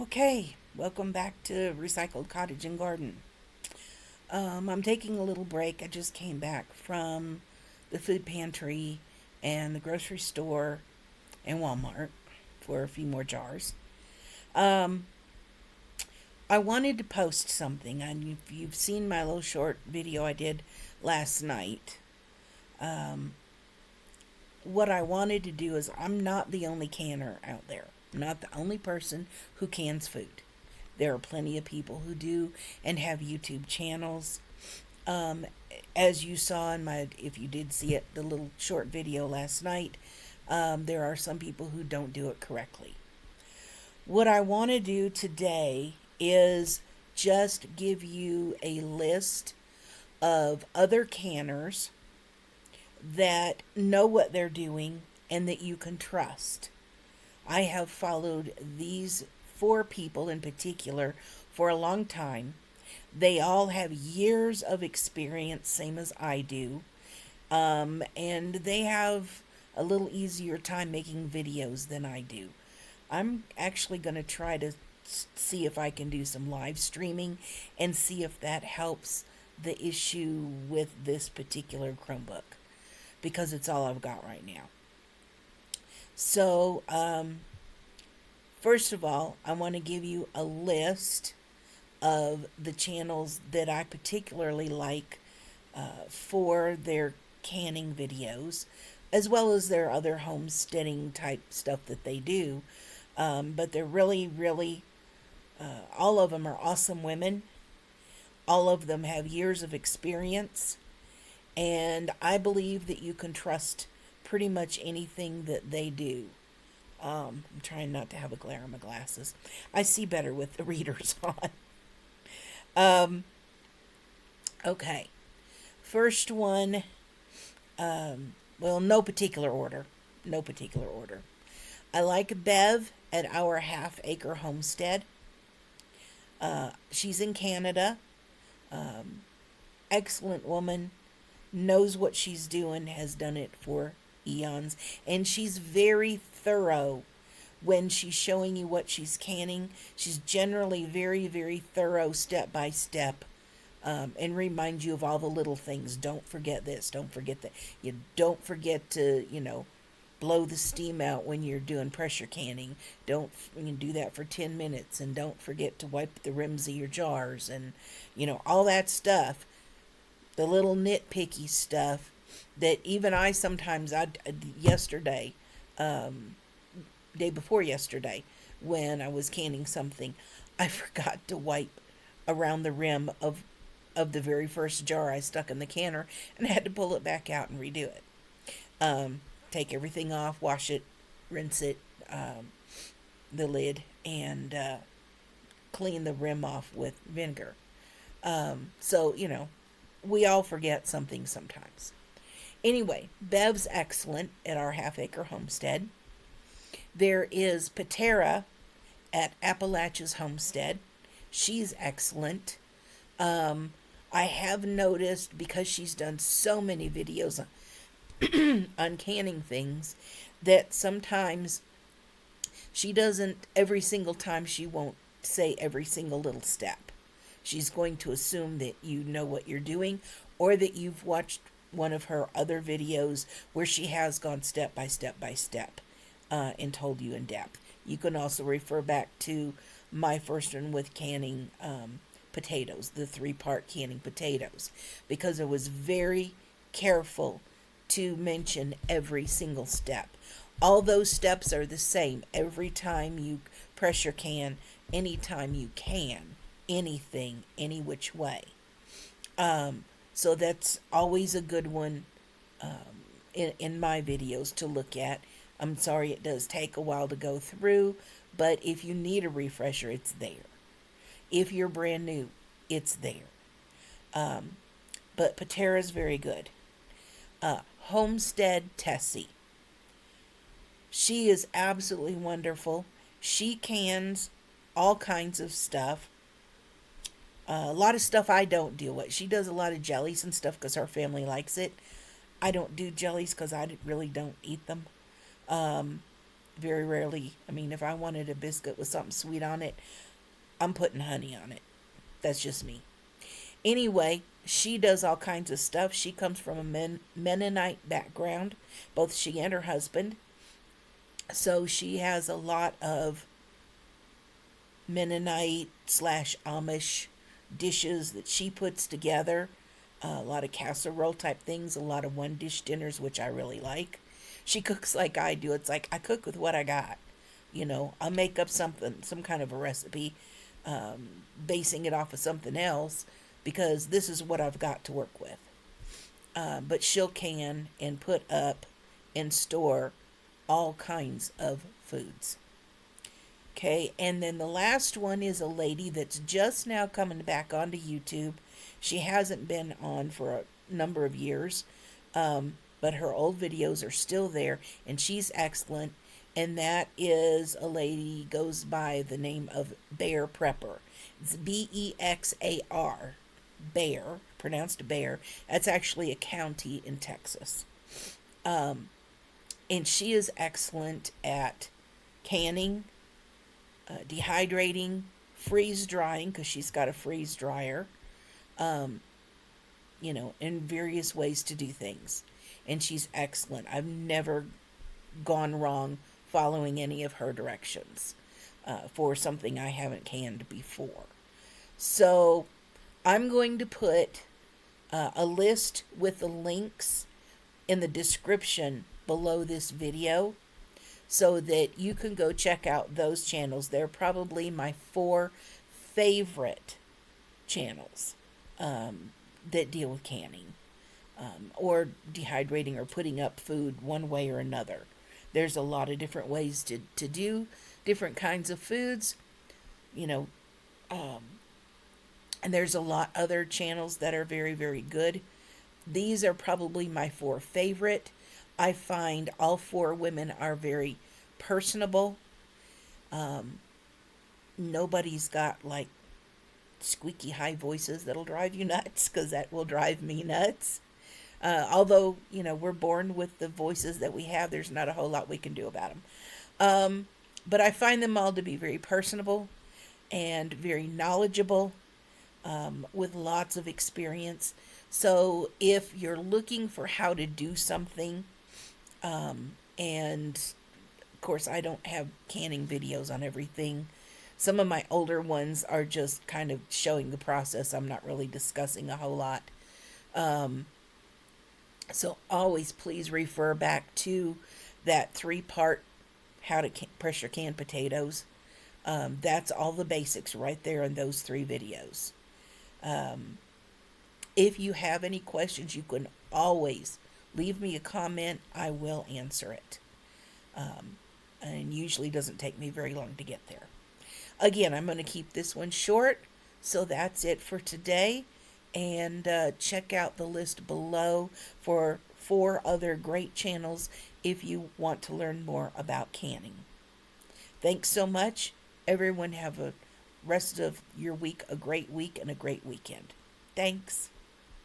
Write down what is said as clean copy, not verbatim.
Okay, welcome back to Recycled Cottage and Garden. I'm taking a little break. I just came back from the food pantry and the grocery store and Walmart for a few more jars. Um, I wanted to post something, and if you've seen my little short video I did last night, um, what I wanted to do is I'm not the only canner out there. I'm not the only person who cans food. There are plenty of people who do and have YouTube channels. Um, as you saw in my, if you did see it, the little short video last night, there are some people who don't do it correctly. What I want to do today is just give you a list of other canners that know what they're doing and that you can trust. I have followed these four people in particular for a long time. They all have years of experience, same as I do, and they have a little easier time making videos than I do. I'm actually going to try to see if I can do some live streaming and see if that helps the issue with this particular Chromebook because it's all I've got right now. So, first of all, I want to give you a list of the channels that I particularly like for their canning videos, as well as their other homesteading type stuff that they do. But they're really, all of them are awesome women. All of them have years of experience. And I believe that you can trust pretty much anything that they do. I'm trying not to have a glare on my glasses. I see better with the readers on. Um, okay. First one, well, no particular order. No particular order. I like Bev at Our Half Acre Homestead. She's in Canada. Excellent woman. Knows what she's doing, has done it for eons. And she's very thorough when she's showing you what she's canning. She's generally very thorough step by step, and reminds you of all the little things. Don't forget this. Don't forget that. You don't forget to, blow the steam out when you're doing pressure canning. Don't you do that for 10 minutes, and don't forget to wipe the rims of your jars, and all that stuff, the little nitpicky stuff that even I sometimes, yesterday, day before yesterday, when I was canning something, I forgot to wipe around the rim of the very first jar I stuck in the canner, and I had to pull it back out and redo it. Take everything off, wash it, rinse it, the lid, and clean the rim off with vinegar. So, we all forget something sometimes. Anyway, Bev's excellent at Our Half Acre Homestead. There is Patera at Appalachia's Homestead. She's excellent. I have noticed, because she's done so many videos on canning things, that sometimes she doesn't, every single time, she won't say every single little step. She's going to assume that you know what you're doing, or that you've watched one of her other videos where she has gone step by step by step, and told you in depth. You can also refer back to my first one with canning potatoes, the 3-part canning potatoes, because I was very careful to mention every single step. All those steps are the same every time you pressure can, anytime you can anything, any which way. So that's always a good one, in my videos to look at. I'm sorry it does take a while to go through, but if you need a refresher, it's there. If you're brand new, it's there. But Patera's very good. Homestead Tessie. She is absolutely wonderful. She cans all kinds of stuff. A lot of stuff I don't deal with. She does a lot of jellies and stuff because her family likes it. I don't do jellies because I really don't eat them. very rarely, I mean, if I wanted a biscuit with something sweet on it, I'm putting honey on it. That's just me. Anyway, she does all kinds of stuff. She comes from a Mennonite background, both she and her husband. So she has a lot of Mennonite slash Amish dishes that she puts together. A lot of casserole type things, a lot of one dish dinners, which I really like. She cooks like I do. It's like I cook with what I got. I'll make up something, some kind of a recipe, basing it off of something else because this is what I've got to work with. But she'll can and put up and store all kinds of foods. Okay, and then the last one is a lady that's just now coming back onto YouTube. She hasn't been on for a number of years, but her old videos are still there, and she's excellent. And that is a lady goes by the name of BexarPrepper. It's Bexar, Bear, pronounced Bear. That's actually a county in Texas. And she is excellent at canning, dehydrating, freeze drying, because she's got a freeze dryer, and various ways to do things. And she's excellent. I've never gone wrong following any of her directions for something I haven't canned before. So I'm going to put a list with the links in the description below this video so that you can go check out those channels. They're probably my 4 favorite channels that deal with canning or dehydrating or putting up food one way or another. There's a lot of different ways to do different kinds of foods, and there's a lot other channels that are very, very good. These are probably my 4 favorite. I find all 4 women are very personable. Nobody's got like squeaky high voices that'll drive you nuts, because that will drive me nuts. Although, we're born with the voices that we have, there's not a whole lot we can do about them. But I find them all to be very personable and very knowledgeable, with lots of experience. So if you're looking for how to do something, and of course I don't have canning videos on everything. Some of my older ones are just kind of showing the process. I'm not really discussing a whole lot. So always please refer back to that 3-part how to pressure can potatoes. That's all the basics right there in those 3 videos. If you have any questions, you can always leave me a comment. I will answer it. And usually doesn't take me very long to get there. Again, I'm going to keep this one short. So that's it for today. And check out the list below for 4 other great channels if you want to learn more about canning. Thanks so much. Everyone have a rest of your week, a great week and a great weekend. Thanks.